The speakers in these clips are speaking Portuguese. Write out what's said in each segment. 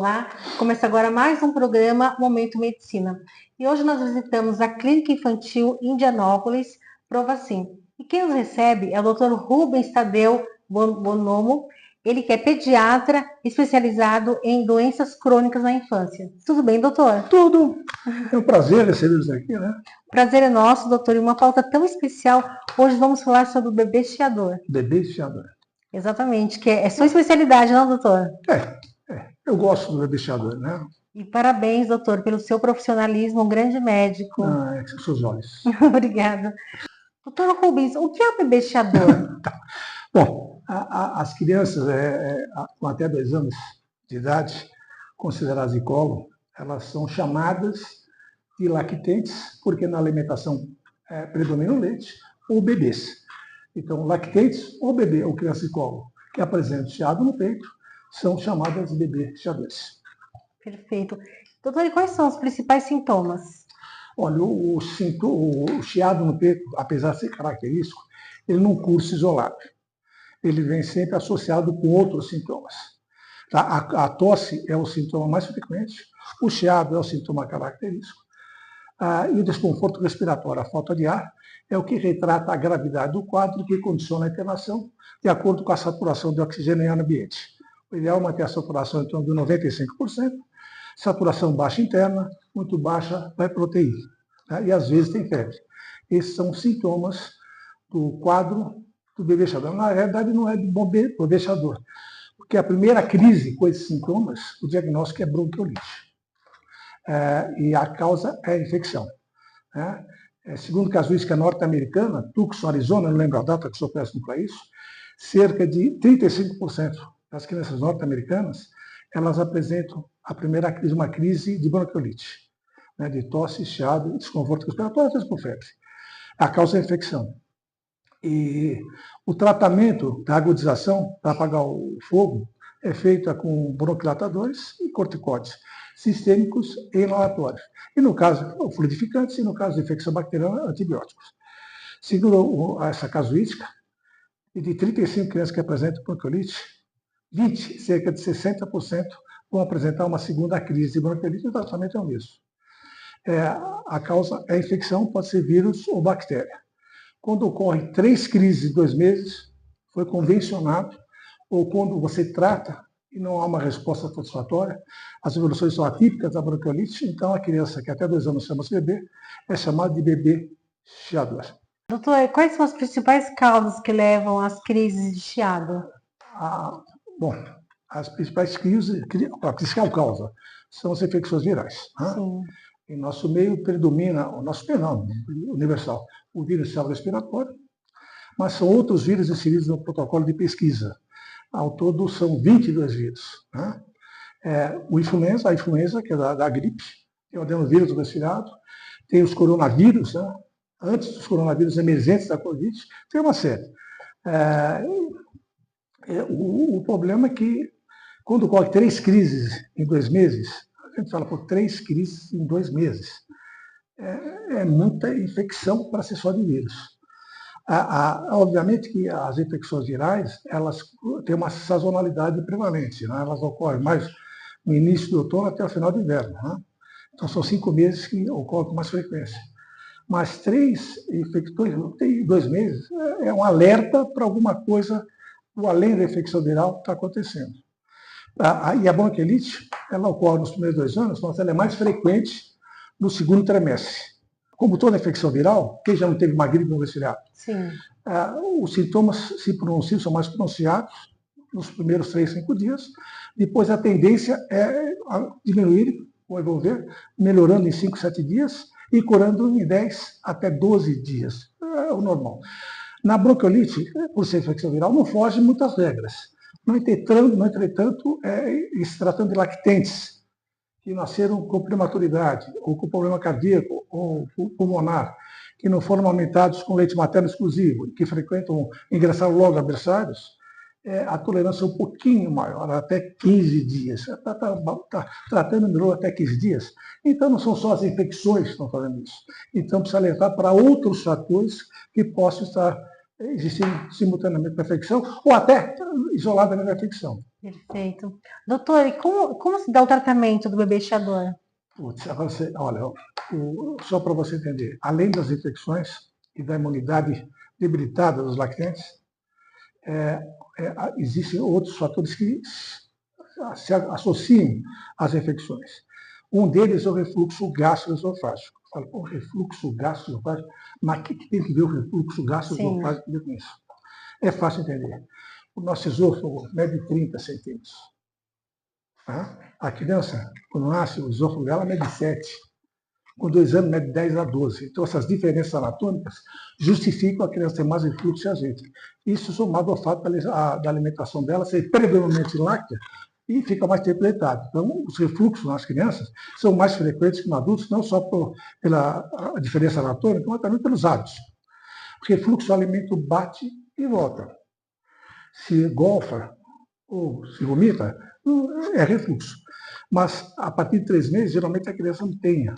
Olá, começa agora mais um programa Momento Medicina. E hoje nós visitamos a Clínica Infantil Indianópolis, Provacim. E quem nos recebe é o Dr. Rubens Tadeu Bonomo, ele que é pediatra especializado em doenças crônicas na infância. Tudo bem, doutor? Tudo. É um prazer recebê-los aqui, né? Prazer é nosso, doutor. E uma pauta tão especial, hoje vamos falar sobre o bebê chiador. Bebê chiador. Exatamente, que é sua especialidade, não, doutor? Eu gosto do bebê chiador, né? E parabéns, doutor, pelo seu profissionalismo, um grande médico. É que são seus olhos. Obrigada. Doutor Rubens, o que é o bebê chiador? Bom, as crianças com até 2 anos de idade, consideradas de colo, elas são chamadas de lactentes, porque na alimentação predomina o leite, ou bebês. Então, lactentes ou bebê, ou criança de colo, que apresentam chiado no peito, são chamadas de bebê chiadores. Perfeito. Doutor, e quais são os principais sintomas? Olha, o chiado no peito, apesar de ser característico, ele não cursa isolado. Ele vem sempre associado com outros sintomas. A tosse é o sintoma mais frequente, o chiado é o sintoma característico, e o desconforto respiratório, a falta de ar, é o que retrata a gravidade do quadro e que condiciona a internação, de acordo com a saturação de oxigênio no ambiente. O ideal é manter a saturação em torno de 95%, saturação baixa interna, muito baixa vai para UTI, né? E às vezes tem febre. Esses são os sintomas do quadro do bebê chiador. Na realidade, não é do bebê chiador, porque a primeira crise com esses sintomas, o diagnóstico é bronquiolite. E a causa é a infecção, né? Segundo casuística norte-americana, Tucson, Arizona, não lembro a data que sou péssimo para isso, cerca de 35% das crianças norte-americanas, elas apresentam a primeira crise, uma crise de bronquiolite, né, de tosse, chiado, desconforto respiratório, às vezes por febre. A causa é a infecção. E o tratamento da agudização para apagar o fogo é feito com bronquilatadores e corticóides sistêmicos e inalatórios. E no caso, fluidificantes, e no caso de infecção bacteriana, antibióticos. Segundo essa casuística, de 35 crianças que apresentam bronquiolite, 20, cerca de 60%, vão apresentar uma segunda crise de bronquiolite, e o tratamento é o mesmo. A causa é a infecção, pode ser vírus ou bactéria. Quando ocorre 3 crises em 2 meses, foi convencionado, ou quando você trata e não há uma resposta satisfatória, as evoluções são atípicas da bronquiolite, então a criança que até 2 anos chama-se bebê, é chamada de bebê chiador. Doutor, quais são as principais causas que levam às crises de chiado? Bom, as principais crises, a principal causa são as infecções virais. Né? Sim. Em nosso meio predomina, o nosso meio não, universal, o vírus respiratório, mas são outros vírus inseridos no protocolo de pesquisa. Ao todo são 22 vírus. Né? A influenza, que é da gripe, tem o adenovírus do resfriado, tem os coronavírus, né? Antes dos coronavírus emergentes da Covid, tem uma série. O problema é que, quando ocorre 3 crises em 2 meses, a gente fala por 3 crises em 2 meses, é muita infecção para ser só de vírus. Obviamente que as infecções virais, elas têm uma sazonalidade prevalente, né? Elas ocorrem mais no início do outono até o final do inverno, né? Então são 5 meses que ocorrem com mais frequência. Mas 3 infecções em 2 meses é um alerta para alguma coisa além da infecção viral que está acontecendo. E a bronquiolite, ela ocorre nos primeiros 2 anos, mas ela é mais frequente no segundo trimestre. Como toda infecção viral, quem já não teve uma gripe ou um resfriado? Sim. Os sintomas se pronunciam, são mais pronunciados nos primeiros 3, 5 dias. Depois a tendência é a diminuir ou evolver, melhorando em 5, 7 dias e curando em 10 até 12 dias. É o normal. Na bronquiolite, por ser infecção viral, não foge muitas regras. No entretanto, se tratando de lactentes, que nasceram com prematuridade, ou com problema cardíaco, ou pulmonar, que não foram amamentados com leite materno exclusivo, que frequentam ingressar logo a berçários, a tolerância é um pouquinho maior, até 15 dias. Está tratando melhor até 15 dias. Então, não são só as infecções que estão fazendo isso. Então, precisa alertar para outros fatores que possam estar existirem simultaneamente na infecção ou até isoladamente na infecção. Perfeito. Doutor, e como se dá o tratamento do bebê chiador? Putz, olha, só para você entender, além das infecções e da imunidade debilitada dos lactentes, existem outros fatores que se associam às infecções. Um deles é o refluxo gastroesofágico. Fala, o refluxo gastroesofágico, mas o que tem que ver o refluxo gastroesofágico com isso? É fácil entender. O nosso esôfago mede 30 centímetros. Tá? A criança, quando nasce, o esôfago dela mede 7. Com 2 anos, mede 10 a 12. Então, essas diferenças anatômicas justificam a criança ter mais refluxo que a gente. Isso somado ao fato da alimentação dela ser predominantemente láctea e fica mais tempo deitado. Então, os refluxos nas crianças são mais frequentes que nos adultos, não só pela diferença anatômica, mas também pelos hábitos. O refluxo, o alimento bate e volta. Se golfa ou se vomita, é refluxo. Mas a partir de 3 meses, geralmente a criança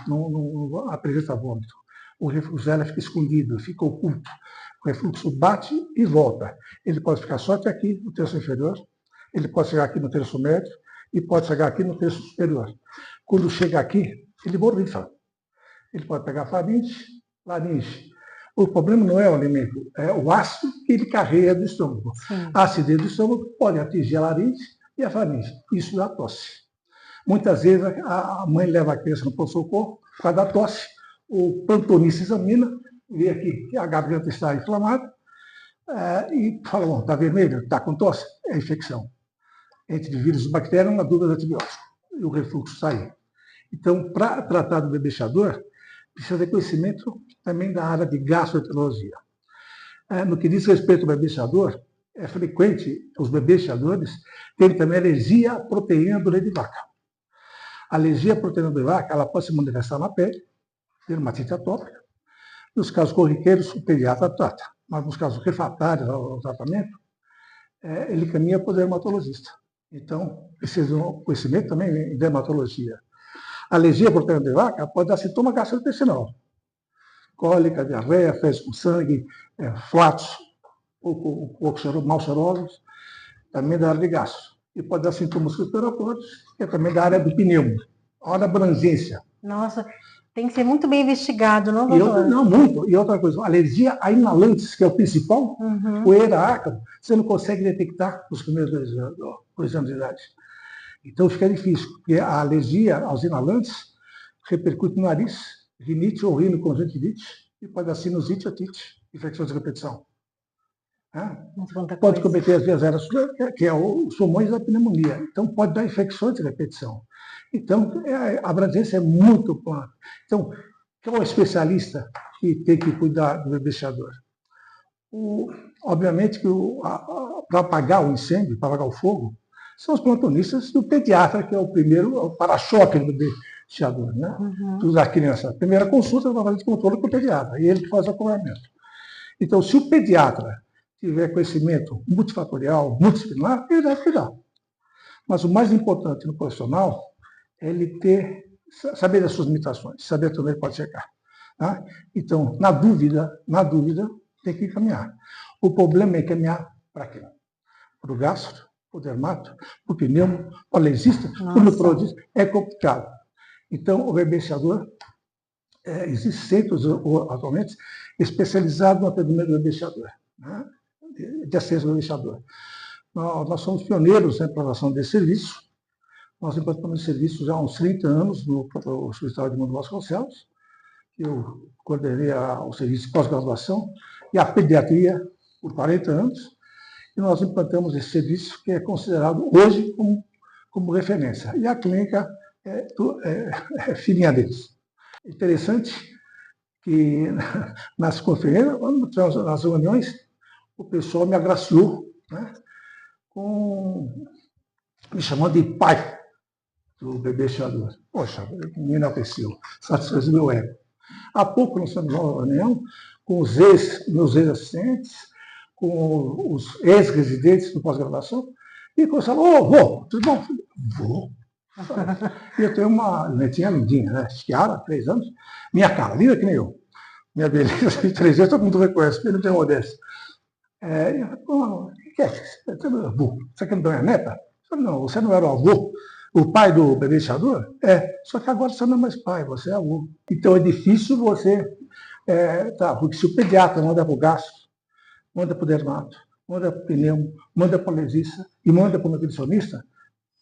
não apresenta vômito. O refluxo dela fica escondido, fica oculto. O refluxo bate e volta. Ele pode ficar só até aqui, no terço inferior, ele pode chegar aqui no terço médio e pode chegar aqui no terço superior. Quando chega aqui, ele borrifa. Ele pode pegar faringe, laringe. O problema não é o alimento, é o ácido que ele carrega do estômago. Sim. A acidez do estômago pode atingir a laringe e a faringe. Isso dá tosse. Muitas vezes a mãe leva a criança no pronto-socorro por causa da tosse. O plantonista examina, vê aqui que a garganta está inflamada e fala, bom, está vermelho, está com tosse, é infecção. Entre vírus e bactéria, uma dúvida de antibiótico. E o refluxo sai. Então, para tratar do bebê chiador, precisa ter conhecimento também da área de gastroenterologia. No que diz respeito ao bebê chiador, é frequente os bebês chiadores terem também alergia à proteína do leite de vaca. A alergia à proteína do leite de vaca ela pode se manifestar na pele, dermatite atópica. Nos casos corriqueiros, o pediatra trata. Mas nos casos refratários ao tratamento, ele caminha para o dermatologista. Então, precisa de um conhecimento também em dermatologia. A alergia à proteína de vaca pode dar sintoma gastrointestinal. Cólica, diarreia, fezes com sangue, flatos, mal cheirosos, também da área de gastro. E pode dar sintomas respiratórios, que é também da área do pneumo, a área da abrangência. Nossa, tem que ser muito bem investigado, não, doutor? Não, muito. E outra coisa, alergia a inalantes, que é o principal, poeira, ácaro, você não consegue detectar nos primeiros 2 anos de idade. Então fica difícil, porque a alergia aos inalantes repercute no nariz, rinite ou rinoconjuntivite, e pode dar sinusite e otite, infecções de repetição. Pode cometer as vias aéreas, que é os pulmões da pneumonia. Então pode dar infecções de repetição. Então a abrangência é muito plana. Então, quem é o especialista que tem que cuidar do bebê chiador? Obviamente que para apagar o incêndio, para apagar o fogo, são os plantonistas e o pediatra, que é o primeiro para-choque do bebê chiador, né? Da criança. A primeira consulta vai fazer de controle com o pediatra, e ele que faz o acompanhamento. Então, se o pediatra tiver conhecimento multifatorial, multidisciplinar, ele deve cuidar. Mas o mais importante no profissional é ele saber das suas limitações, saber onde ele pode chegar. Tá? Então, na dúvida, tem que caminhar. O problema é caminhar para quê? Para o gastro, para o dermato, para o pneumo, para o alergista, para o neurologista. É complicado. Então, o bebê chiador, existem centros atualmente especializados no atendimento do bebê chiador, né? De acesso ao bebê chiador. Nós somos pioneiros na implantação desse serviço. Nós implantamos esse serviço já há uns 30 anos no Hospital de Mundo Vasconcelos. Eu coordenei o serviço de pós-graduação e a pediatria por 40 anos. E nós implantamos esse serviço que é considerado hoje como referência. E a clínica é filhinha deles. Interessante que nas conferências, nas reuniões, o pessoal me agraciou, né, me chamando de pai do bebê chiador. Poxa, me enalteceu, satisfez o meu ego. Há pouco nós fizemos uma reunião com meus ex-assistentes, com os ex-residentes do pós-graduação, e começaram, vô, tudo bom? Vô. E eu tenho uma netinha lindinha, né? Chiara, 3 anos, minha cara, linda que nem eu. Minha beleza de 3 anos, todo mundo reconhece, porque não tem modéstia. O que é? Você é meu avô? Você quer me dar minha neta? Eu falei, não, você não era o avô? O pai do bebê Chador? Só que agora você não é mais pai, você é avô. Então é difícil você. Porque se o pediatra manda para o gastro, manda para o dermato, manda para o pneumo, manda para o alergista e manda para o nutricionista,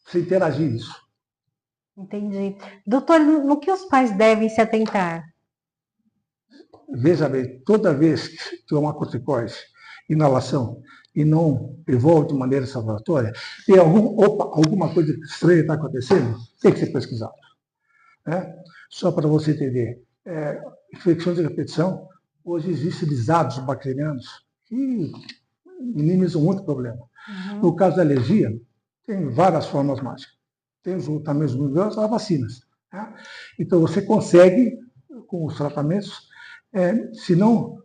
você interagir isso. Entendi. Doutor, no que os pais devem se atentar? Veja bem, toda vez que tomar corticoide, inalação, e não evolve de maneira satisfatória, tem alguma coisa estranha está acontecendo, tem que ser pesquisado. Né? Só para você entender, infecções de repetição, hoje existem desabos bacterianos que minimizam muito o problema. Uhum. No caso da alergia, tem várias formas mágicas. Tem também os melhores, as vacinas. Né? Então você consegue, com os tratamentos, se não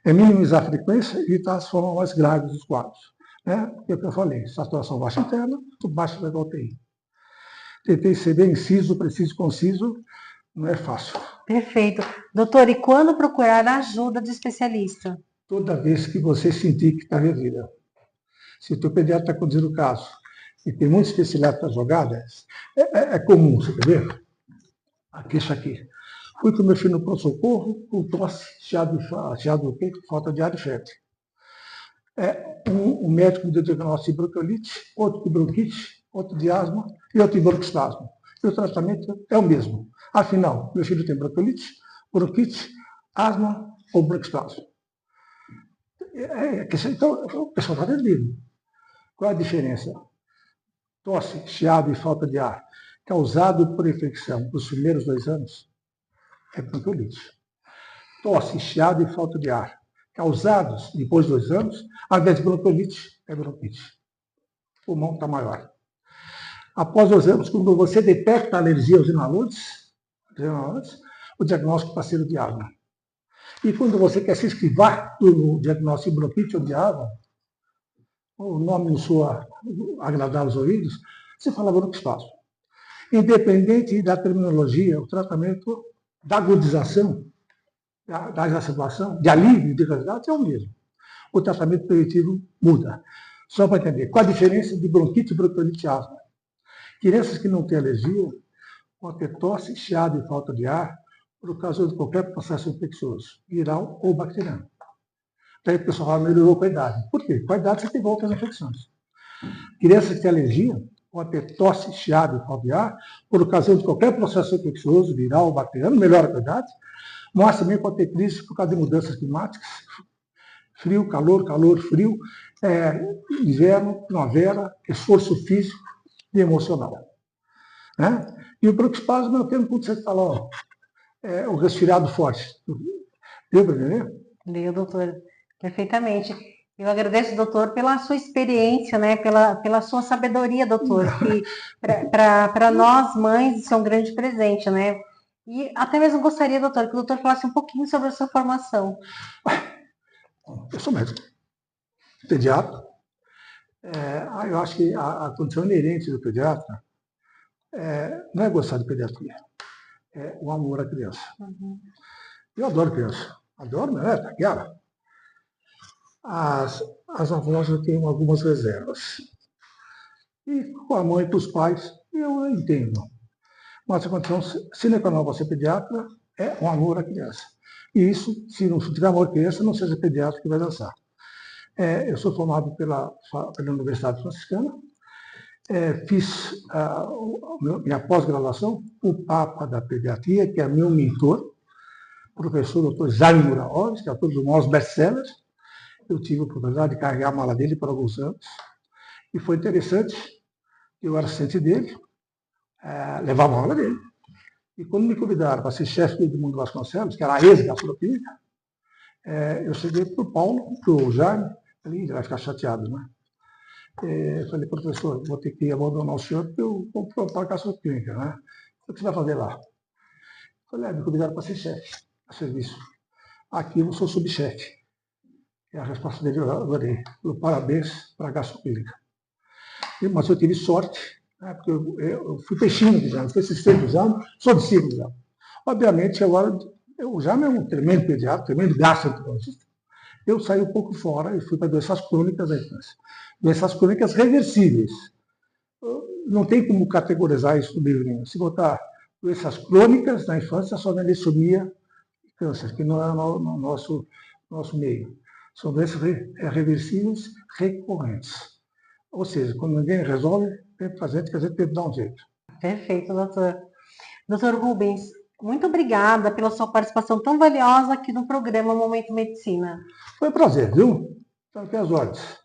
minimizar a frequência e evitar as formas mais graves dos quadros. Né? Porque é o que eu falei, saturação baixa interna, baixa da UTI. Tentei ser bem inciso, preciso, conciso, não é fácil. Perfeito. Doutor, e quando procurar a ajuda de especialista? Toda vez que você sentir que está revida. Se o teu pediatra está conduzindo o caso e tem muitos especialistas jogadas, é comum, você quer ver? A queixa aqui. Fui com meu filho no pronto-socorro, com tosse, chiado no peito, falta de ar e febre. Um médico me deu diagnóstico de bronquiolite, outro de bronquite, outro de asma e outro de broncoespasmo. E o tratamento é o mesmo. Afinal, meu filho tem bronquiolite, bronquite, asma ou broncoespasmo. Então, o pessoal está perdido. Qual é a diferença? Tosse, chiado e falta de ar, causado por infecção nos primeiros 2 anos, é bronquiolite. Tosse, chiado e falta de ar, causados depois de 2 anos, ao invés de bronquiolite, é bronquite. O pulmão está maior. Após 2 anos, quando você detecta a alergia aos inalantes, o diagnóstico está sendo de asma. E quando você quer se esquivar do diagnóstico de bronquite ou de asma, o nome não soa agradável aos ouvidos, você fala broncoespasmo. Independente da terminologia, o tratamento da agudização, da exacerbação, de alívio de gravidade é o mesmo. O tratamento preventivo muda. Só para entender, qual a diferença de bronquite, bronquiolite e asma? Crianças que não têm alergia podem ter tosse, chiado e falta de ar por causa de qualquer processo infeccioso, viral ou bacteriano. Daí o pessoal fala, melhorou com a idade. Por quê? Com a idade você tem outras infecções. Crianças que têm alergia podem ter tosse, chiado e falta de ar por ocasião de qualquer processo infeccioso, viral ou bacteriano, melhora com a idade, mas também pode ter crise por causa de mudanças climáticas, frio, calor, calor, frio, inverno, primavera, esforço físico e emocional. Né? E o broncoespasmo é o termo quando você fala, o resfriado forte. Deu para entender? Deu, doutor. Perfeitamente. Eu agradeço, doutor, pela sua experiência, né? Pela sua sabedoria, doutor, que para nós, mães, isso é um grande presente, né? E até mesmo gostaria, doutor, que o doutor falasse um pouquinho sobre a sua formação. Eu sou médico, pediatra. Eu acho que a condição inerente do pediatra não é gostar de pediatria, é o amor à criança. Uhum. Eu adoro criança, adoro, né? Tá claro. As avós eu tenho algumas reservas. E com a mãe e com os pais, eu entendo. Mas a condição sine qua non para ser pediatra é um amor à criança. E isso, se não tiver amor à criança, não seja pediatra que vai dançar. Eu sou formado pela Universidade Franciscana, fiz minha pós-graduação, o Papa da Pediatria, que é meu mentor, o professor Dr. Jaime Muraones, que é autor dos maiores best-sellers. Eu tive a oportunidade de carregar a mala dele por alguns anos. E foi interessante, eu era assistente dele, levava a mala dele. E quando me convidaram para ser chefe do Edmundo Vasconcelos, que era a ex-gastroclínica, eu cheguei para o Paulo, para o Jaime, ele vai ficar chateado, né? Eu falei, professor, vou ter que abandonar o senhor porque eu vou para a gastroclínica, né? O que você vai fazer lá? Eu falei, me convidaram para ser chefe, a serviço. Aqui eu sou subchefe. E a resposta dele eu adorei. Parabéns para a gastroclínica. Mas eu tive sorte, né, porque eu fui peixinho de exame, fui assistente de exame, sou discípulo de exame. Obviamente, agora, o Jaime é um tremendo pediatra, tremendo gastroenterologista. Eu saí um pouco fora e fui para doenças crônicas da infância. Doenças crônicas reversíveis. Não tem como categorizar isso no livrinho. Se botar doenças crônicas na infância, só na leucemia e câncer, que não é no nosso meio. São doenças reversíveis recorrentes. Ou seja, quando ninguém resolve, tem que fazer, quer dizer, tem que dar um jeito. Perfeito, doutor. Doutor Rubens, muito obrigada pela sua participação tão valiosa aqui no programa Momento Medicina. Foi um prazer, viu? Estão aqui as ordens.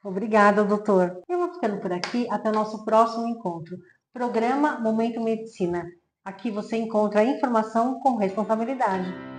Obrigada, doutor. Eu vou ficando por aqui até o nosso próximo encontro. Programa Momento Medicina. Aqui você encontra a informação com responsabilidade.